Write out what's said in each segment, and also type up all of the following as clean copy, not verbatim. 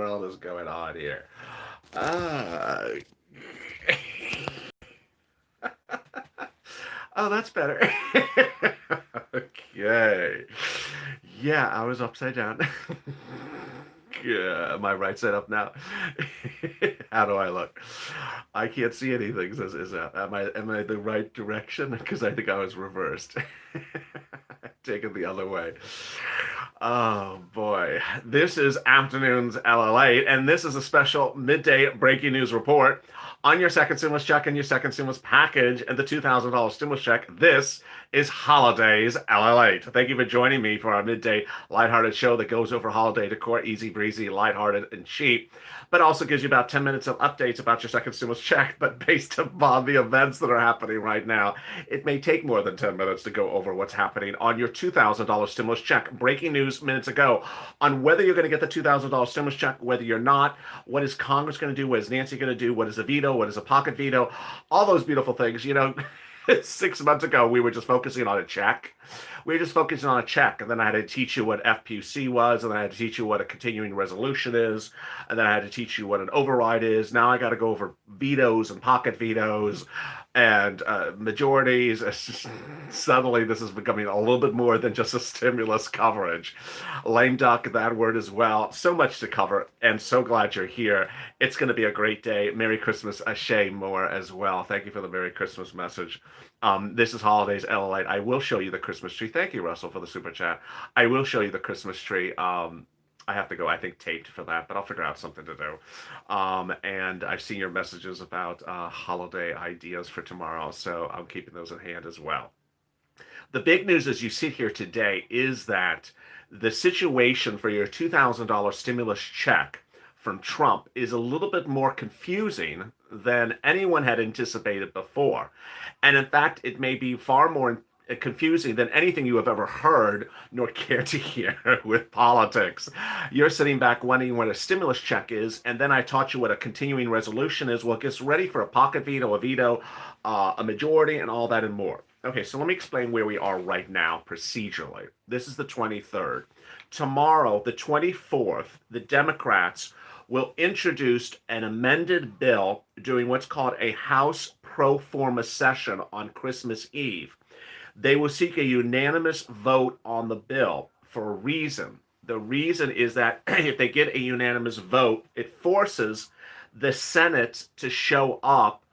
world is going on here? Ah. Oh, that's better. Okay. Yeah, I was upside down. Yeah, am I right side up now? How do I look? I can't see anything. Am I the right direction? Because I think I was reversed. Taken the other way. Oh boy. This is Afternoons LLA, and this is a special midday breaking news report on your second stimulus check and your second stimulus package and the $2,000 stimulus check. This is Holidays LLA. Thank you for joining me for our midday lighthearted show that goes over holiday decor, easy breezy, lighthearted, and cheap, but also gives you about 10 minutes of updates about your second stimulus check. But based upon the events that are happening right now, it may take more than 10 minutes to go over what's happening on your $2,000 stimulus check. Breaking news minutes ago on whether you're going to get the $2,000 stimulus check, whether you're not, what is Congress going to do, what is Nancy going to do, what is a veto, what is a pocket veto, all those beautiful things. 6 months ago, we were just focusing on a check. We were just focusing on a check, and then I had to teach you what FPUC was, and then I had to teach you what a continuing resolution is, and then I had to teach you what an override is. Now I got to go over vetoes and pocket vetoes and majorities. Suddenly, this is becoming a little bit more than just a stimulus coverage. Lame duck, that word as well. So much to cover, and so glad you're here. It's going to be a great day. Merry Christmas, Ashay Moore as well. Thank you for the Merry Christmas message. This is Holidays LLA. I will show you the Christmas tree. Thank you, Russell, for the super chat. I will show you the Christmas tree. I have to go, I think, taped for that, but I'll figure out something to do. And I've seen your messages about holiday ideas for tomorrow, so I'm keeping those in hand as well. The big news as you sit here today is that the situation for your $2,000 stimulus check from Trump is a little bit more confusing than anyone had anticipated before. And in fact, it may be far more confusing than anything you have ever heard nor care to hear with politics. You're sitting back wondering what a stimulus check is, and then I taught you what a continuing resolution is. Well, it gets ready for a pocket veto, a majority, and all that and more. Okay, so let me explain where we are right now procedurally. This is the 23rd. Tomorrow, the 24th, the Democrats will introduce an amended bill during what's called a House pro forma session on Christmas Eve. They will seek a unanimous vote on the bill for a reason. The reason is that if they get a unanimous vote, it forces the Senate to show up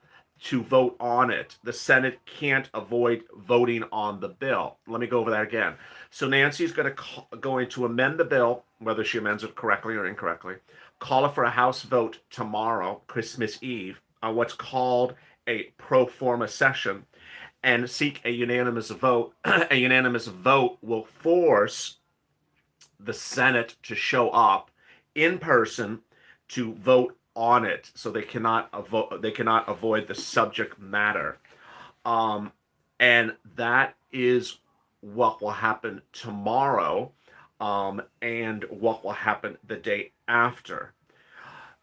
to vote on it. The Senate can't avoid voting on the bill. Let me go over that again. So Nancy's going to amend the bill, whether she amends it correctly or incorrectly, call it for a House vote tomorrow, Christmas Eve, on what's called a pro forma session, and seek a unanimous vote. A unanimous vote will force the Senate to show up in person to vote on it, so they cannot avoid the subject matter, and that is what will happen tomorrow, and what will happen the day after.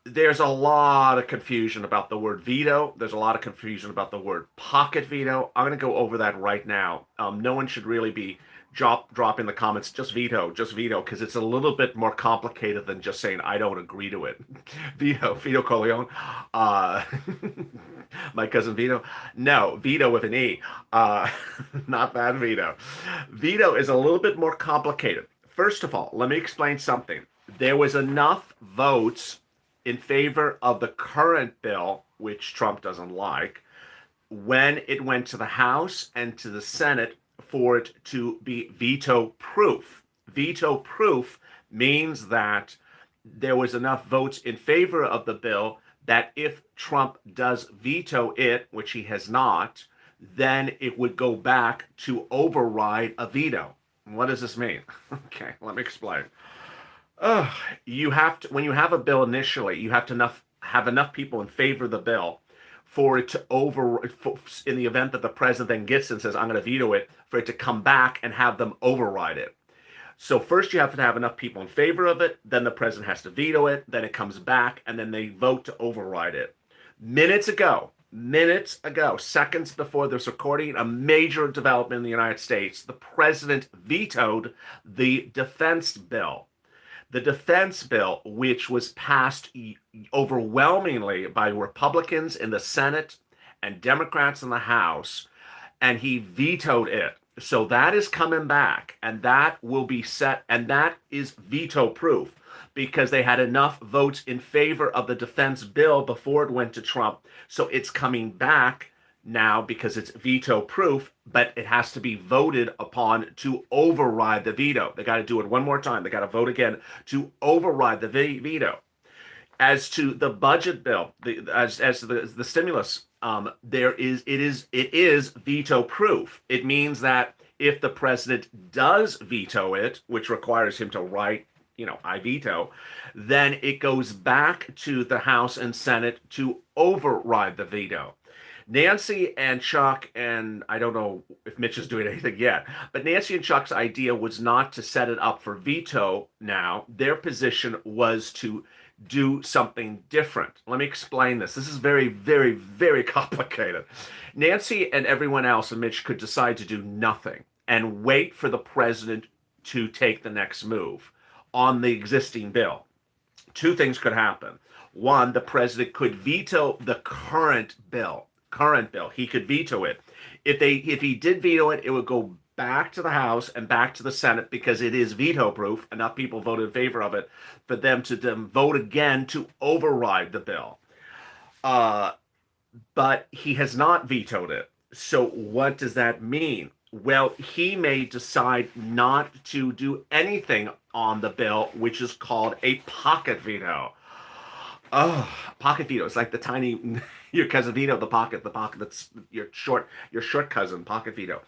There's a lot of confusion about the word veto. There's a lot of confusion about the word pocket veto. I'm going to go over that right now. No one should really be drop in the comments, just veto, because it's a little bit more complicated than just saying, I don't agree to it. Vito Corleone, my cousin Vito. No, veto with an E, not that veto. Veto is a little bit more complicated. First of all, let me explain something. There was enough votes in favor of the current bill, which Trump doesn't like, when it went to the House and to the Senate for it to be veto proof. Veto proof means that there was enough votes in favor of the bill that if Trump does veto it, which he has not, then it would go back to override a veto. What does this mean? Okay, let me explain. You have to, when you have a bill initially, you have to have enough people in favor of the bill for it to in the event that the president then gets and says, I'm going to veto it, for it to come back and have them override it. So first you have to have enough people in favor of it, then the president has to veto it, then it comes back, and then they vote to override it. Minutes ago, seconds before this recording, a major development in the United States, the president vetoed the defense bill. The defense bill, which was passed overwhelmingly by Republicans in the Senate and Democrats in the House, and he vetoed it. So that is coming back, and that will be set, and that is veto proof because they had enough votes in favor of the defense bill before it went to Trump. So it's coming back now because it's veto proof, but it has to be voted upon to override the veto. They got to do it one more time. They got to vote again to override the veto. As to the budget bill, as the stimulus, it is veto proof. It means that if the president does veto it, which requires him to write, I veto, then it goes back to the House and Senate to override the veto. Nancy and Chuck, and I don't know if Mitch is doing anything yet, but Nancy and Chuck's idea was not to set it up for veto now. Their position was to do something different. Let me explain this. This is very, very, very complicated. Nancy and everyone else and Mitch could decide to do nothing and wait for the president to take the next move on the existing bill. Two things could happen. One, the president could veto the current bill. He could veto it. If he did veto it, it would go back to the House and back to the Senate because it is veto proof. Enough people voted in favor of it for them to then vote again to override the bill. But he has not vetoed it. So what does that mean? Well, he may decide not to do anything on the bill, which is called a pocket veto. Oh, pocket veto. It's like the tiny, your cousin Vito, the pocket that's your short cousin, pocket veto.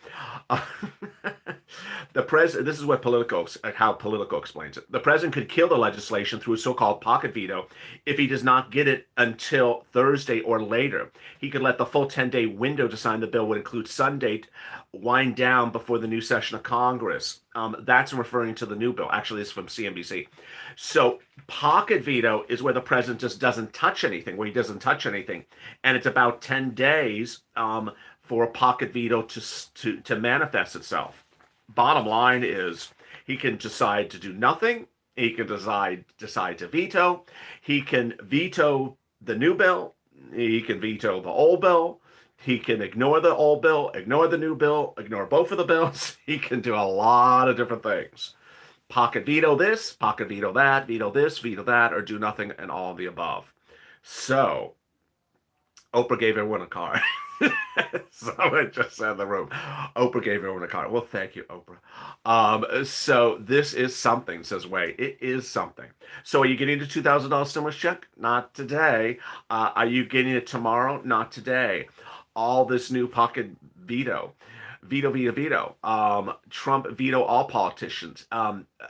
The president, this is what how Politico explains it. The president could kill the legislation through a so-called pocket veto if he does not get it until Thursday or later. He could let the full 10-day window to sign the bill would include Sunday wind down before the new session of Congress. That's referring to the new bill. Actually, it's from CNBC. So pocket veto is where the president just doesn't touch anything, and it's about 10 days for a pocket veto to manifest itself. Bottom line is he can decide to do nothing. He can decide to veto. He can veto the new bill. He can veto the old bill. He can ignore the old bill, ignore the new bill, ignore both of the bills. He can do a lot of different things. Pocket veto this, pocket veto that, veto this, veto that, or do nothing and all of the above. So, Oprah gave everyone a car. Someone just said in the room, Oprah gave everyone a car. Well, thank you, Oprah. So this is something, says Way. It is something. So are you getting the $2,000 stimulus check? Not today. Are you getting it tomorrow? Not today. All this new pocket veto. Veto. Trump veto all politicians.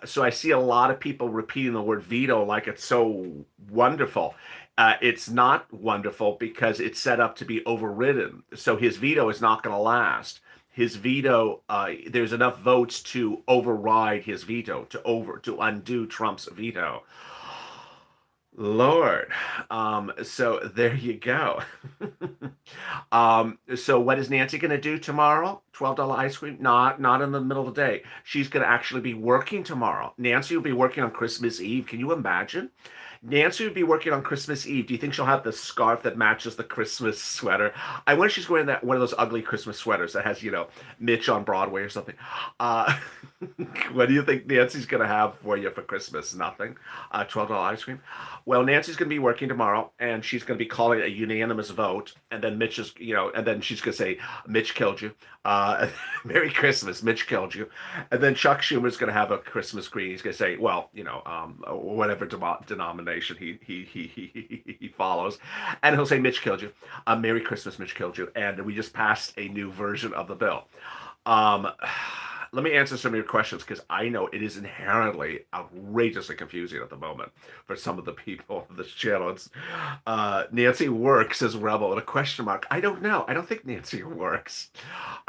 So I see a lot of people repeating the word veto like it's so wonderful. It's not wonderful because it's set up to be overridden. So his veto is not going to last. His veto, there's enough votes to override his veto, to undo Trump's veto. Lord. So there you go. So what is Nancy going to do tomorrow? $12 ice cream? Not in the middle of the day. She's going to actually be working tomorrow. Nancy will be working on Christmas Eve. Can you imagine? Nancy would be working on Christmas Eve. Do you think she'll have the scarf that matches the Christmas sweater? I wonder if she's wearing one of those ugly Christmas sweaters that has, Mitch on Broadway or something. What do you think Nancy's going to have for you for Christmas? Nothing. $12 ice cream. Well, Nancy's going to be working tomorrow, and she's going to be calling a unanimous vote. And then Mitch is, and then she's going to say, Mitch killed you. Merry Christmas, Mitch killed you. And then Chuck Schumer's going to have a Christmas greeting. He's going to say, well, whatever denomination he follows. And he'll say, Mitch killed you. Merry Christmas, Mitch killed you. And we just passed a new version of the bill. Let me answer some of your questions because I know it is inherently outrageously confusing at the moment for some of the people of this channel. It's, Nancy works as rebel with a question mark. I don't know. I don't think Nancy works.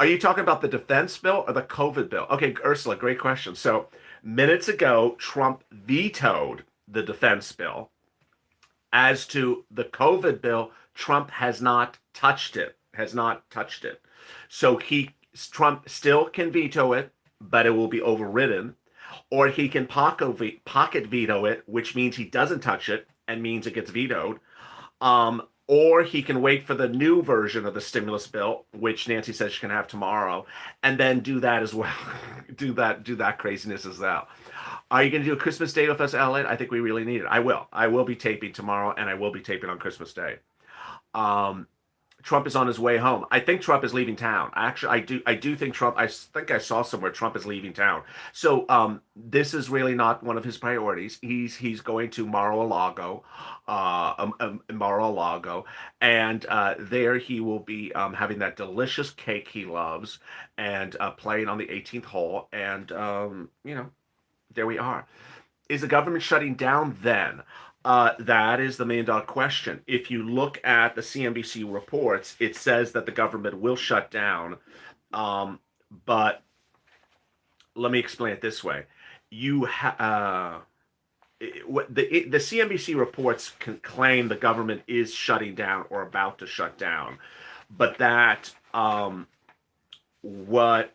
Are you talking about the defense bill or the COVID bill? Okay, Ursula, great question. So minutes ago, Trump vetoed the defense bill. As to the COVID bill, Trump has not touched it. So Trump still can veto it, but it will be overridden. or he can pocket veto it, which means he doesn't touch it and means it gets vetoed. Or he can wait for the new version of the stimulus bill, which Nancy says she can have tomorrow, and then do that as well. do that craziness as well. Are you going to do a Christmas Day with us, Ellen? I think we really need it. I will. I will be taping tomorrow, and I will be taping on Christmas Day. Um, Trump is on his way home. I think Trump is leaving town. Actually, I do think Trump. I think I saw somewhere Trump is leaving town. So this is really not one of his priorities. He's going to Mar-a-Lago, Mar-a-Lago, and there he will be having that delicious cake he loves, and playing on the 18th hole. And there we are. Is the government shutting down then? That is the $1 million question. If you look at the CNBC reports, it says that the government will shut down. But let me explain it this way. The CNBC reports can claim the government is shutting down or about to shut down. But that what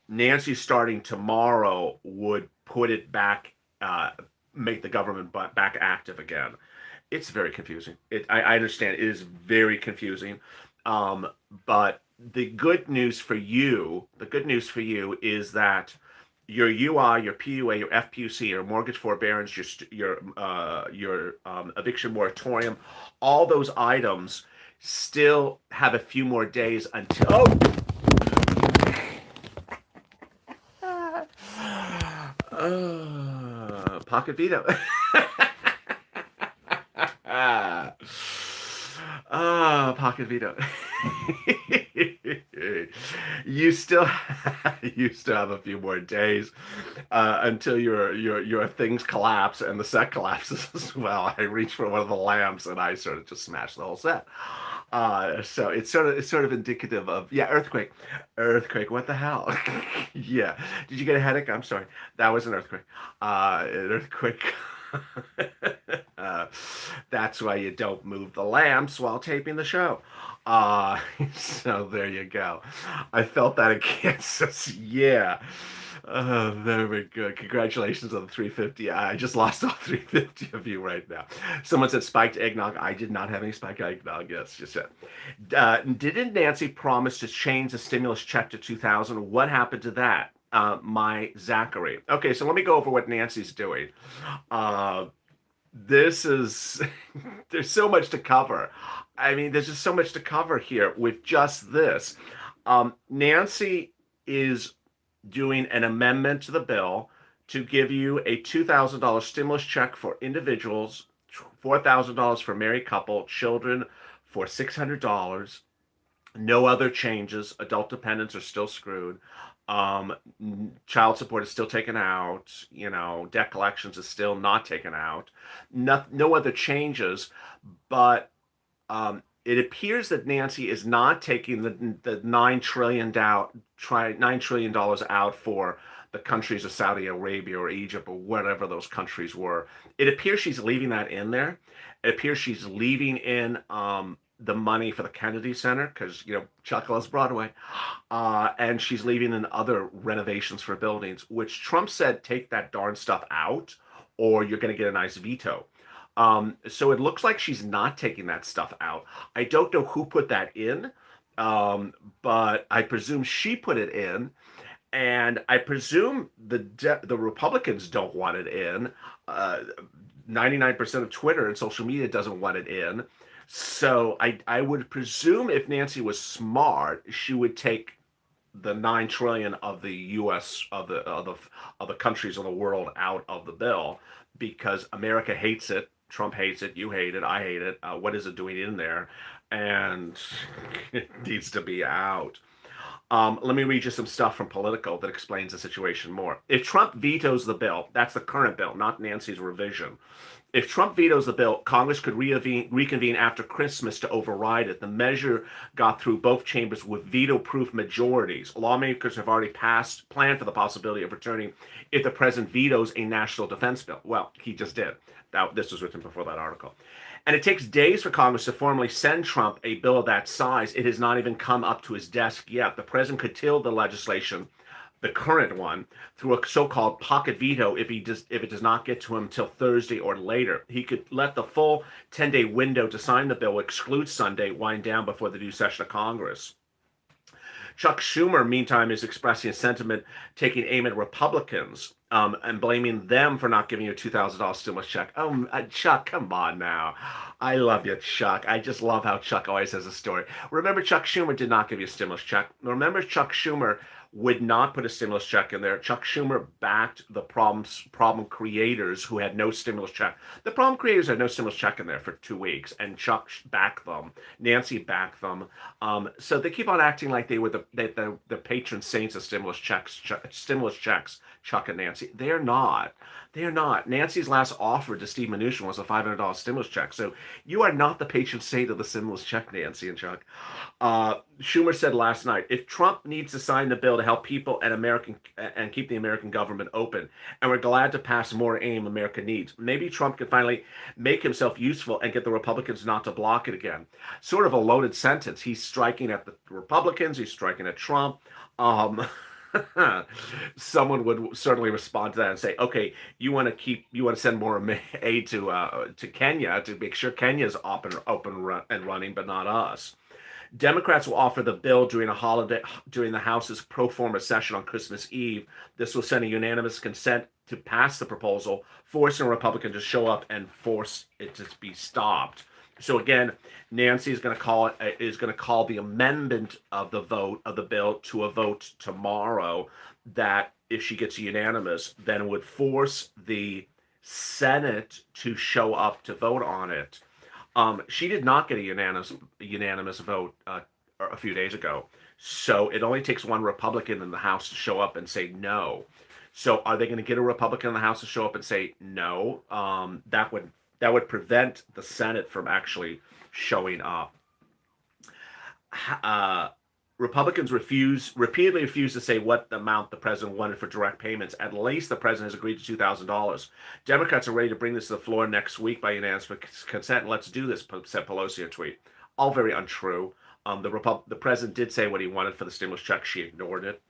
Nancy's starting tomorrow would put it back, make the government back active again. It's very confusing. I understand it is very confusing. But the good news for you is that your UI, your PUA, your FPUC, your mortgage forbearance, your eviction moratorium, all those items still have a few more days until. Pocket veto. Pocket veto. You still have a few more days until your things collapse and the set collapses as well. I reached for one of the lamps and I sort of just smashed the whole set. So it's sort of indicative of earthquake. What the hell? Yeah. Did you get a headache? I'm sorry. That was an earthquake. An earthquake. That's why you don't move the lamps while taping the show. So there you go. I felt that in Kansas. Yeah. Very good. Congratulations on the 350. I just lost all 350 of you right now. Someone said spiked eggnog. I did not have any spiked eggnog. Yes, just said. Didn't Nancy promise to change the stimulus check to 2,000? What happened to that? My Zachary. Okay, so let me go over what Nancy's doing. This is there's so much to cover. I mean, there's just so much to cover here with just this. Nancy is doing an amendment to the bill to give you a $2,000 stimulus check for individuals, $4,000 for married couple, children for $600. No other changes. Adult dependents are still screwed. Child support is still taken out. Debt collections is still not taken out. No other changes, but it appears that Nancy is not taking the $9 trillion out for the countries of Saudi Arabia or Egypt or whatever those countries were. It appears she's leaving that in there. It appears she's leaving in the money for the Kennedy Center because Chuck loves Broadway, and she's leaving in other renovations for buildings, which Trump said take that darn stuff out or you're going to get a nice veto. So it looks like she's not taking that stuff out. I don't know who put that in, but I presume she put it in, and I presume the Republicans don't want it in. 99% of Twitter and social media doesn't want it in. So I would presume if Nancy was smart, she would take the $9 trillion of the U.S. of the countries of the world out of the bill because America hates it. Trump hates it. You hate it. I hate it. What is it doing in there? And it needs to be out. Let me read you some stuff from Politico that explains the situation more. If Trump vetoes the bill, that's the current bill, not Nancy's revision. If Trump vetoes the bill, Congress could reconvene after Christmas to override it. The measure got through both chambers with veto-proof majorities. Lawmakers have already planned for the possibility of returning if the president vetoes a national defense bill. Well, he just did. This was written before that article. And it takes days for Congress to formally send Trump a bill of that size. It has not even come up to his desk yet. The president could kill the legislation the current one, through a so-called pocket veto. If it does not get to him till Thursday or later, he could let the full 10-day window to sign the bill, exclude Sunday, wind down before the new session of Congress. Chuck Schumer, meantime, is expressing a sentiment taking aim at Republicans, and blaming them for not giving you a $2,000 stimulus check. Oh, Chuck, come on now. I love you, Chuck. I just love how Chuck always has a story. Remember, Chuck Schumer did not give you a stimulus check. Remember, Chuck Schumer would not put a stimulus check in there. Chuck Schumer backed the problem creators who had no stimulus check. The problem creators had no stimulus check in there for 2 weeks, and Chuck backed them. Nancy backed them. So they keep on acting like they were the patron saints of stimulus checks. Chuck and Nancy. They are not. They are not. Nancy's last offer to Steve Mnuchin was a $500 stimulus check. So you are not the patron saint of the stimulus check, Nancy and Chuck. Schumer said last night, if Trump needs to sign the bill to help people and keep the American government open, and we're glad to pass more aim America needs, maybe Trump can finally make himself useful and get the Republicans not to block it again. Sort of a loaded sentence. He's striking at the Republicans. He's striking at Trump. Someone would certainly respond to that and say, okay, you want to send more aid to Kenya to make sure Kenya's open and running, but not us. Democrats will offer the bill during the House's pro forma session on Christmas Eve. This will send a unanimous consent to pass the proposal, forcing a Republican to show up and force it to be stopped. So again, Nancy is going to call the amendment of the bill to a vote tomorrow. That if she gets unanimous, then would force the Senate to show up to vote on it. She did not get a unanimous vote a few days ago, so it only takes one Republican in the House to show up and say no. So are they going to get a Republican in the House to show up and say no? That would prevent the Senate from actually showing up. Republicans repeatedly refuse to say what amount the president wanted for direct payments. At least the president has agreed to $2,000. Democrats are ready to bring this to the floor next week by unanimous consent. Let's do this, said Pelosi in a tweet. All very untrue. The president did say what he wanted for the stimulus check. She ignored it.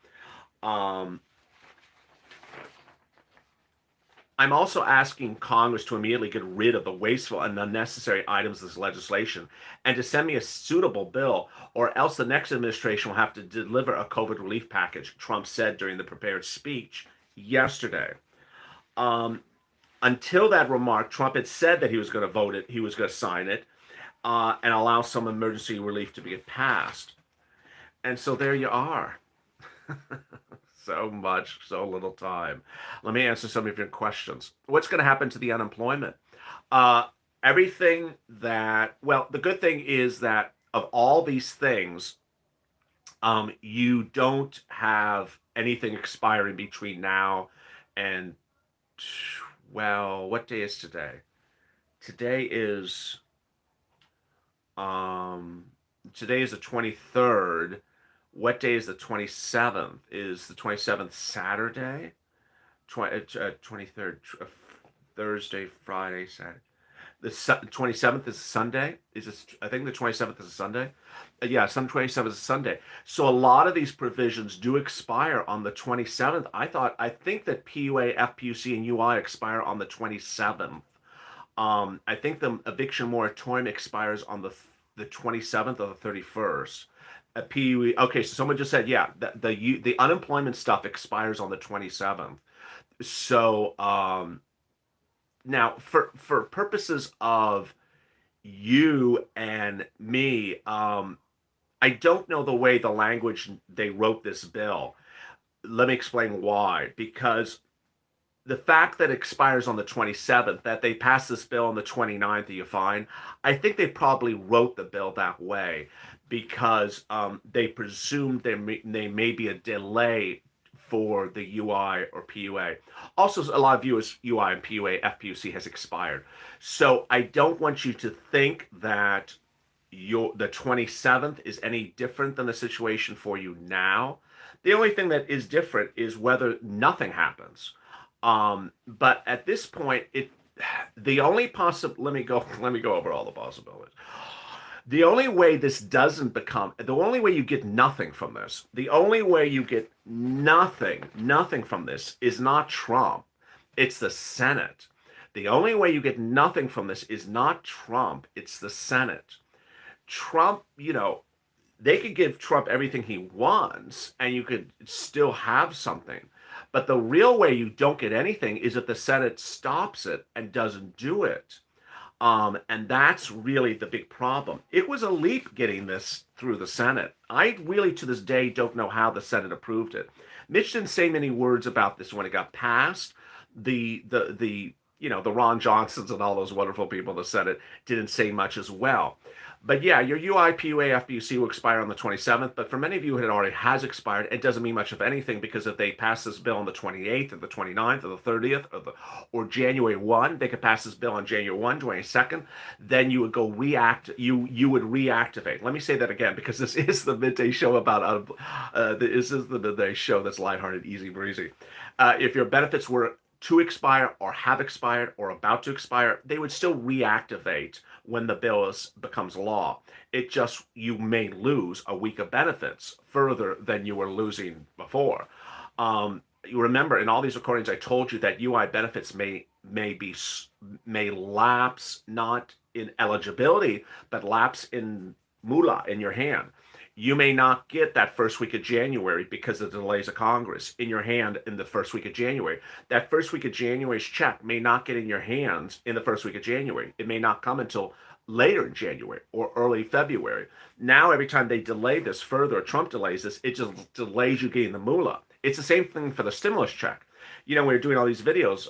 I'm also asking Congress to immediately get rid of the wasteful and unnecessary items of this legislation and to send me a suitable bill, or else the next administration will have to deliver a COVID relief package, Trump said during the prepared speech yesterday. Until that remark, Trump had said that he was going to vote it, he was going to sign it, and allow some emergency relief to be passed. And so there you are. So much, so little time. Let me answer some of your questions. What's going to happen to the unemployment? Everything that, well, the good thing is that of all these things, you don't have anything expiring between now and, well, what day is today? Today is the 23rd. What day is the 27th? Is the 27th Saturday? 23rd, Thursday, Friday, Saturday. The 27th is Sunday. I think the 27th is a Sunday. Yeah, some 27th is a Sunday. So a lot of these provisions do expire on the 27th. I think that PUA, FPUC, and UI expire on the 27th. I think the eviction moratorium expires on the 27th or the 31st. PUE. Okay, so someone just said, yeah, the unemployment stuff expires on the 27th. So now, for purposes of you and me, I don't know the way the language they wrote this bill. Let me explain why. Because the fact that it expires on the 27th, that they passed this bill on the 29th, are you fine? I think they probably wrote the bill that way because they presumed there may be a delay for the UI or PUA. Also, a lot of viewers, UI and PUA, FPUC has expired. So I don't want you to think that the 27th is any different than the situation for you now. The only thing that is different is whether nothing happens. But at this point, the only let me go over all the possibilities. The only way this doesn't become, the only way you get nothing from this, the only way you get nothing from this is not Trump, it's the Senate. The only way you get nothing from this is not Trump, it's the Senate. Trump, they could give Trump everything he wants and you could still have something. But the real way you don't get anything is if the Senate stops it and doesn't do it. And that's really the big problem. It was a leap getting this through the Senate. I really, to this day, don't know how the Senate approved it. Mitch didn't say many words about this when it got passed. The Ron Johnsons and all those wonderful people in the Senate didn't say much as well. But yeah, your UIPUA FPUC will expire on the 27th, but for many of you it already has expired. It doesn't mean much of anything because if they pass this bill on the 28th or the 29th or the 30th or January 1, they could pass this bill on January 1, 22nd, then you would go you would reactivate. Let me say that again because this is the midday show about this is the midday show that's lighthearted, easy breezy. If your benefits were to expire or have expired or about to expire, they would still reactivate when the bill becomes law. It just, you may lose a week of benefits further than you were losing before. You remember in all these recordings, I told you that UI benefits may lapse not in eligibility, but lapse in moolah in your hand. You may not get that first week of January because of the delays of Congress in your hand in the first week of January. That first week of January's check may not get in your hands in the first week of January. It may not come until later in January or early February. Now, every time they delay this further, Trump delays this, it just delays you getting the moolah. It's the same thing for the stimulus check. We were doing all these videos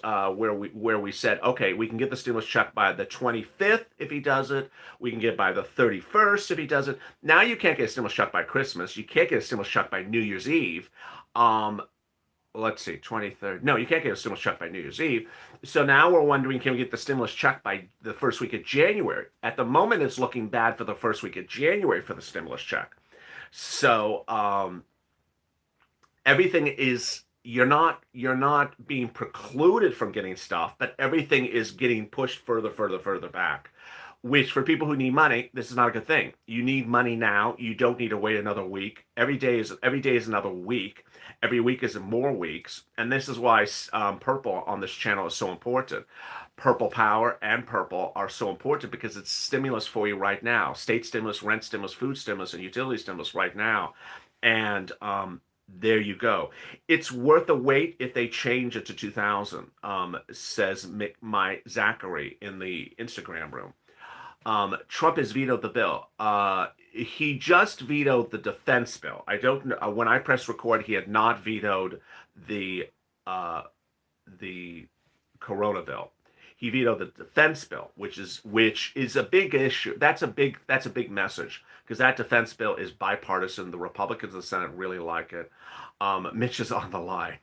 where we said, okay, we can get the stimulus check by the 25th if he does it. We can get it by the 31st if he does it. Now you can't get a stimulus check by Christmas. You can't get a stimulus check by New Year's Eve. Let's see, 23rd. No, you can't get a stimulus check by New Year's Eve. So now we're wondering, can we get the stimulus check by the first week of January? At the moment, it's looking bad for the first week of January for the stimulus check. So everything is... You're not being precluded from getting stuff, but everything is getting pushed further back, which for people who need money, this is not a good thing. You need money now. You don't need to wait another week. Every day is another week. Every week is more weeks. And this is why purple on this channel is so important. Purple Power and purple are so important because it's stimulus for you right now. State stimulus, rent stimulus, food stimulus, and utility stimulus right now. And there you go. It's worth a wait if they change it to 2000, says my Zachary in the Instagram room. Trump has vetoed the bill. He just vetoed the defense bill. I don't know. When I pressed record, he had not vetoed the Corona bill. He vetoed the defense bill, which is a big issue. That's a big message because that defense bill is bipartisan. The Republicans in the Senate really like it. Mitch is on the line.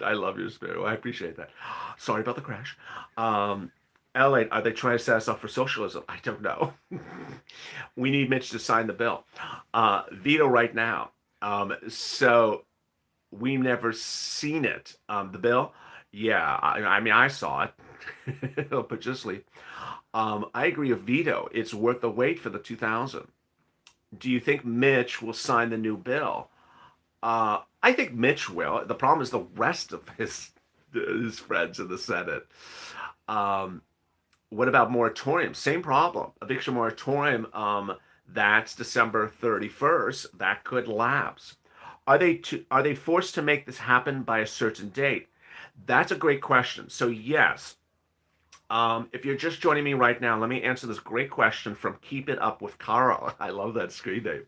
I love your spirit. I appreciate that. Sorry about the crash. Lalate, are they trying to set us up for socialism? I don't know. We need Mitch to sign the bill. Veto right now. So we've never seen it. The bill? Yeah, I mean, I saw it. But just leave. I agree with Veto. It's worth the wait for the 2000. Do you think Mitch will sign the new bill? I think Mitch will. The problem is the rest of his friends in the Senate. What about moratorium? Same problem. Eviction moratorium. That's December 31st. That could lapse. Are they forced to make this happen by a certain date? That's a great question. So yes. If you're just joining me right now, let me answer this great question from Keep It Up with Carl. I love that screen name.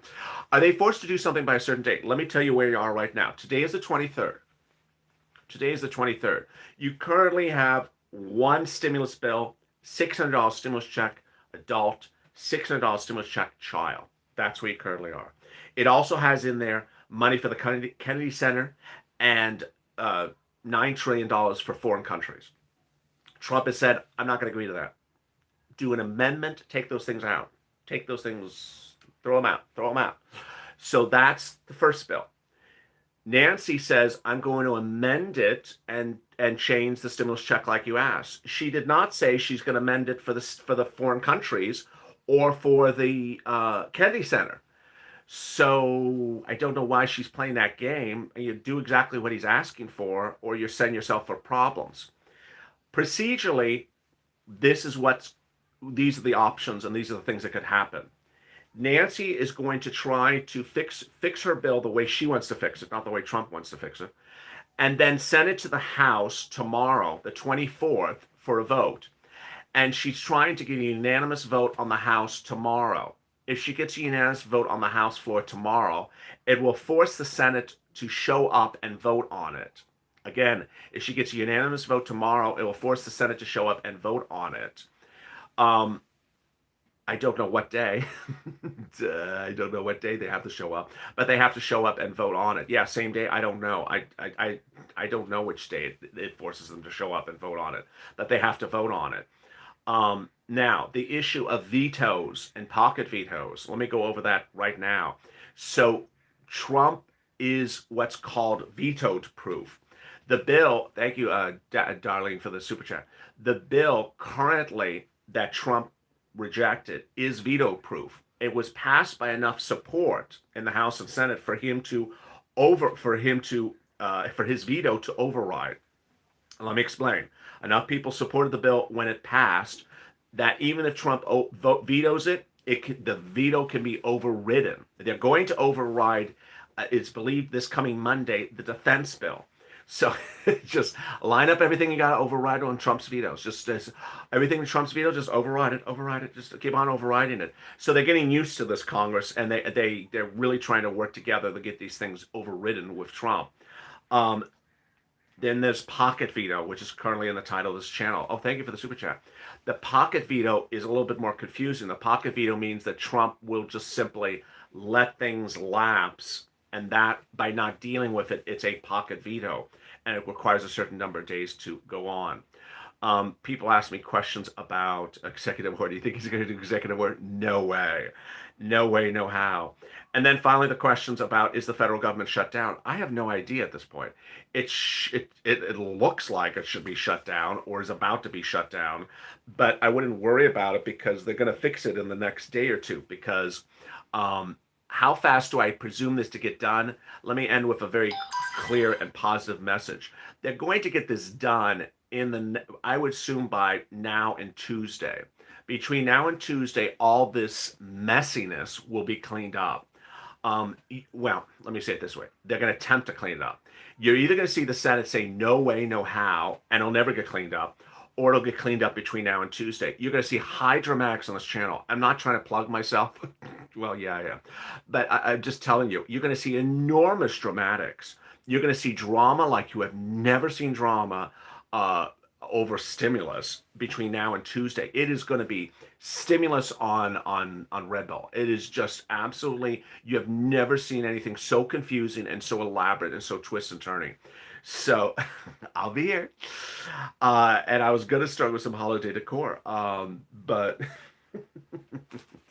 Are they forced to do something by a certain date? Let me tell you where you are right now. Today is the 23rd. Today is the 23rd. You currently have one stimulus bill, $600 stimulus check, adult, $600 stimulus check, child. That's where you currently are. It also has in there money for the Kennedy Center and $9 trillion for foreign countries. Trump has said, I'm not going to agree to that. Do an amendment, take those things out. Take those things, throw them out. So that's the first bill. Nancy says, I'm going to amend it and change the stimulus check like you asked. She did not say she's going to amend it for the foreign countries or for the Kennedy Center. So I don't know why she's playing that game. You do exactly what he's asking for, or you're setting yourself for problems. Procedurally, this is what's these are the options and these are the things that could happen. Nancy is going to try to fix her bill the way she wants to fix it, not the way Trump wants to fix it, and then send it to the House tomorrow, the 24th, for a vote. And she's trying to get a unanimous vote on the House tomorrow. If she gets a unanimous vote on the House floor tomorrow, it will force the Senate to show up and vote on it. Again, if she gets a unanimous vote tomorrow, it will force the Senate to show up and vote on it. Um, I don't know what day. I don't know what day they have to show up, but they have to show up and vote on it. Yeah, same day. I don't know. I don't know which day it forces them to show up and vote on it, but they have to vote on it. Now, the issue of vetoes and pocket vetoes. Let me go over that right now. So, Trump is what's called vetoed proof. The bill, thank you, Darlene, for the super chat. The bill currently that Trump rejected is veto proof. It was passed by enough support in the House and Senate for him to for his veto to override. Let me explain. Enough people supported the bill when it passed that even if Trump vetoes it, the veto can be overridden. They're going to override. It's believed this coming Monday the defense bill. So just line up everything you got to override on Trump's vetoes. Just everything Trump's veto, just override it, just keep on overriding it. So they're getting used to this Congress, and they're really trying to work together to get these things overridden with Trump. Um, then there's pocket veto, which is currently in the title of this channel. Oh, thank you for the super chat. The pocket veto is a little bit more confusing. The pocket veto means that Trump will just simply let things lapse, and that by not dealing with it, it's a pocket veto, and it requires a certain number of days to go on. People ask me questions about executive order. Do you think he's going to do executive order? No way. No way, no how. And then finally, the questions about, is the federal government shut down? I have no idea at this point. It looks like it should be shut down or is about to be shut down, but I wouldn't worry about it because they're going to fix it in the next day or two. Because how fast do I presume this to get done? Let me end with a very clear and positive message. They're going to get this done I would assume by now and Tuesday. Between now and Tuesday, all this messiness will be cleaned up. Well, let me say it this way. They're going to attempt to clean it up. You're either going to see the Senate say no way, no how, and it'll never get cleaned up, or it'll get cleaned up between now and Tuesday. You're going to see high dramatics on this channel. I'm not trying to plug myself. Well, yeah, I am. But I'm just telling you, you're going to see enormous dramatics. You're going to see drama like you have never seen drama over stimulus between now and Tuesday. It is going to be stimulus on Red Bull. It is just absolutely, you have never seen anything so confusing and so elaborate and so twist and turning. So I'll be here. And I was going to start with some holiday decor, but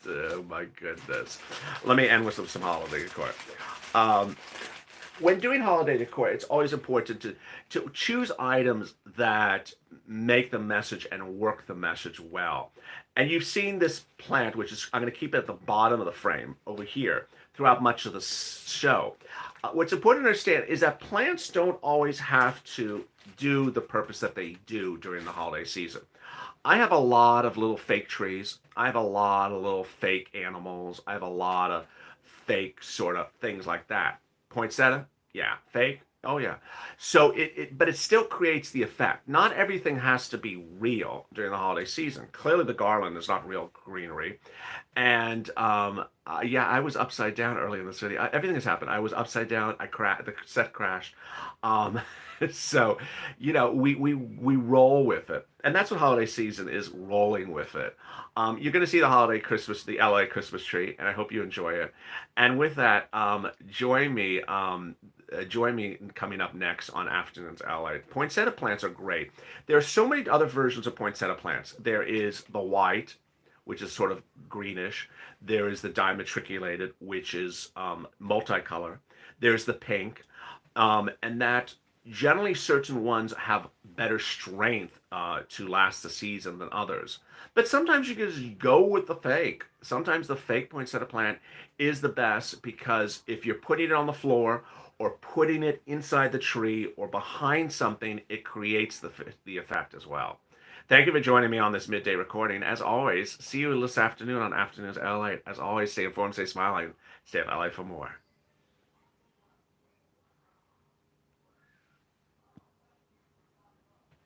oh my goodness. Let me end with some holiday decor. When doing holiday decor, it's always important to choose items that make the message and work the message well. And you've seen this plant, which is, I'm going to keep it at the bottom of the frame over here throughout much of the show. What's important to understand is that plants don't always have to do the purpose that they do during the holiday season. I have a lot of little fake trees. I have a lot of little fake animals. I have a lot of fake sort of things like that. Poinsettia? Yeah. Fake? Oh, yeah. So but it still creates the effect. Not everything has to be real during the holiday season. Clearly, the garland is not real greenery. And yeah, I was upside down early in this video. Everything has happened. I was upside down. The set crashed. So, you know, we roll with it. And that's what holiday season is, rolling with it. You're going to see the LA Christmas tree, and I hope you enjoy it. And with that, join me coming up next on Afternoons LA. Poinsettia plants are great. There are so many other versions of poinsettia plants. There is the white, which is sort of greenish. There is the dimatriculated, which is multicolor. There's the pink, and that Generally, certain ones have better strength to last the season than others. But sometimes you can just go with the fake. Sometimes the fake poinsettia plant is the best because if you're putting it on the floor or putting it inside the tree or behind something, it creates the effect as well. Thank you for joining me on this midday recording. As always, see you this afternoon on Afternoons LA. As always, stay informed, stay smiling, stay at LA for more.